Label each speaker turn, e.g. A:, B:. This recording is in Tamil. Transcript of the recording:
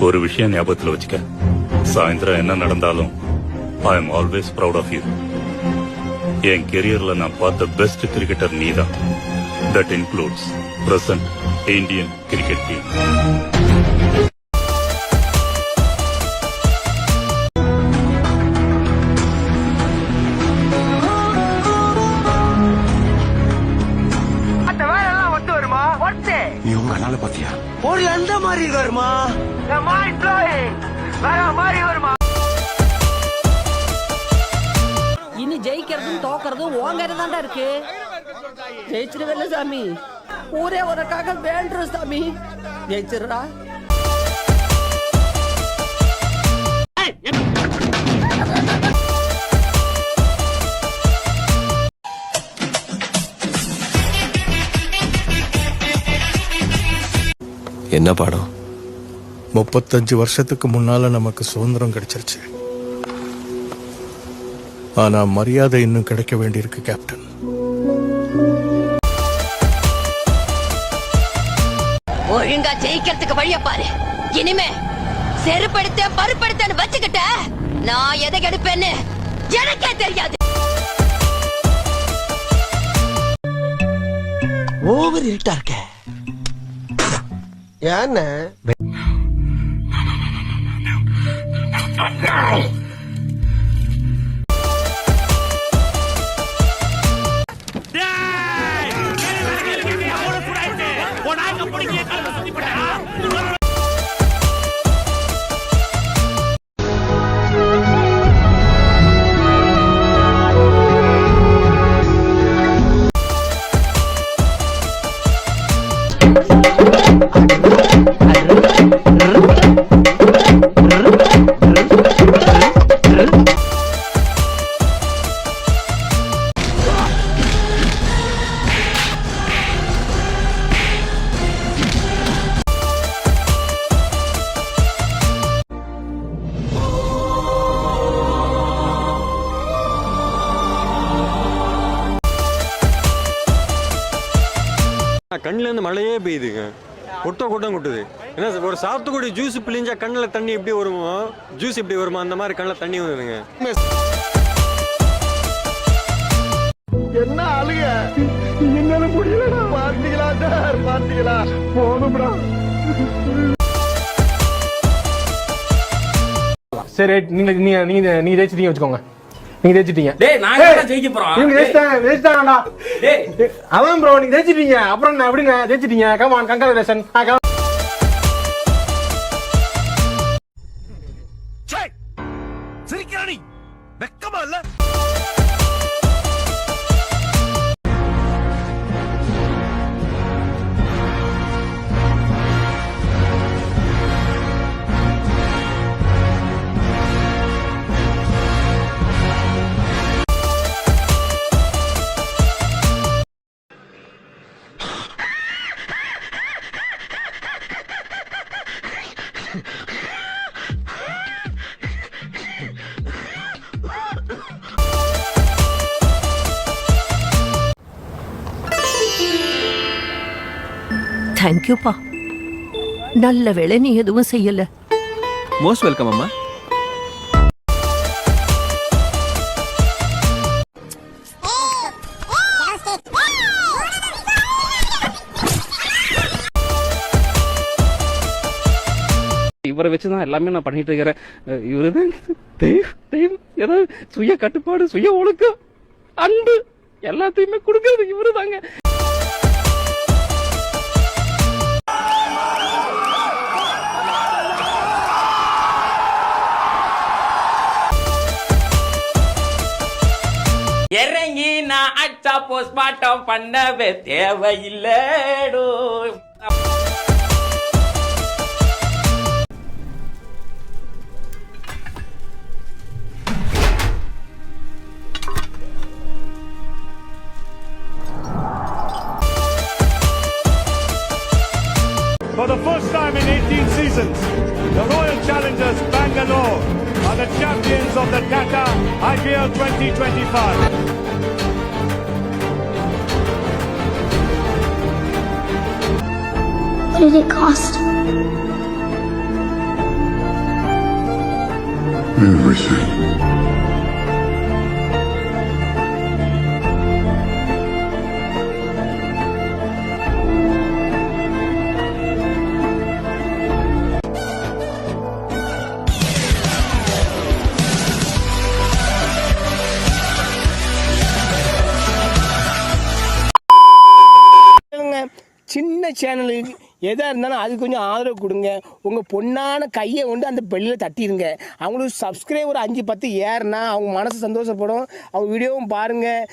A: ஒரு விஷயம் ஞாபகத்துல வச்சுக்க, சாயந்தரம் என்ன நடந்தாலும் I am always proud of you. என் கெரியர்ல நான் பார்த்த பெஸ்ட் கிரிக்கெட்டர் நீதான். That includes present Indian cricket team.
B: நீ உங்க அண்ணால பாத்தியா?
C: ஒரு அந்த மாதிரி வருமா,
D: இனி ஜெயிக்கிறதும் தோக்கிறதும் ஓங்கற தான்டா இருக்கு. ஜெயிச்சிருவல்ல சாமி, ஊரே உனக்காக வேண்டுறோம் சாமி, ஜெயிச்சிருடா.
B: என்ன பாடம்?
E: 35 வருஷத்துக்கு முன்னால நமக்கு சுதந்திரம் கிடைச்சிருச்சு. ஆனா மரியாதை இன்னும் கிடைக்க வேண்டியிருக்கு கேப்டன்.
F: ஒழுங்கா ஜெயிக்கிறதுக்கு வழிய பாரு. இனிமே செருப்படுத்த பருப்படுத்தன்னு வச்சுக்கிட்ட நான் எதை எடுப்பேன்னு எனக்கே தெரியாது.
C: ஓவர் இருட்டா இருக்க. யானை
G: கண்ணுல இருந்து மழையே பெய்யுதுங்க, கொட்டம் கொட்டுது. என்ன ஒரு சாத்துக்குடி ஜூஸ் பிழிஞ்சா கண்ணில் தண்ணி எப்படி வருமோ, ஜூஸ் எப்படி வருமோ அந்த மாதிரி கண்ணில் தண்ணி வருதுங்க.
C: என்ன அழுக, என்னால முடியலடா. பாத்தீங்களா சார், பாத்தீங்களா? போதும்டா.
H: சரி, நீங்க ஜெயிச்சிட்டீங்க வச்சுக்கோங்க. நீங்க ஜெயிச்சிட்டீங்க.
I: டேய் நான் என்ன ஜெயிக்க போறோம்?
H: நீங்க ஜெயிச்சிட்டாங்கடா. டேய் அவன் ப்ரோ நீங்க ஜெயிச்சிட்டீங்க. அப்புறம் என்ன எப்படிங்க ஜெயிச்சிட்டீங்க? Come on, congratulation.
C: சிரிக்கிறானி வெக்கமா இல்ல?
D: தேங்க்யூப்பா, நல்ல வேளை நீ எதுவும் செய்யல.
B: மோஸ்ட் வெல்கம் அம்மா.
I: இவரை வச்சுதான் எல்லாமே நான் பண்ணிட்டு இருக்கிறேன். இவருதான் தெய்வம். ஏதாவது சுய கட்டுப்பாடு, சுய ஒழுக்கம், அன்பு எல்லாத்தையுமே கொடுக்கறது இவரு தாங்க. இறங்கி நான் அச்சா போஸ்ட்மார்ட்டம் பண்ணவே தேவையில்லைடோ.
J: For the first time in 18 seasons, the Royal Challengers Bangalore are the champions of the Tata IPL 2025.
K: What did it cost?
C: சின்ன சேனலுக்கு எதாக இருந்தாலும் அது கொஞ்சம் ஆதரவு கொடுங்க. உங்கள் பொண்ணான கையை கொண்டு அந்த பெல்லில் தட்டிடுங்க. அவங்களுக்கு சப்ஸ்கிரைபர் 5-10 ஏறுனா அவங்க மனசு சந்தோஷப்படும். அவங்க வீடியோவும் பாருங்கள்.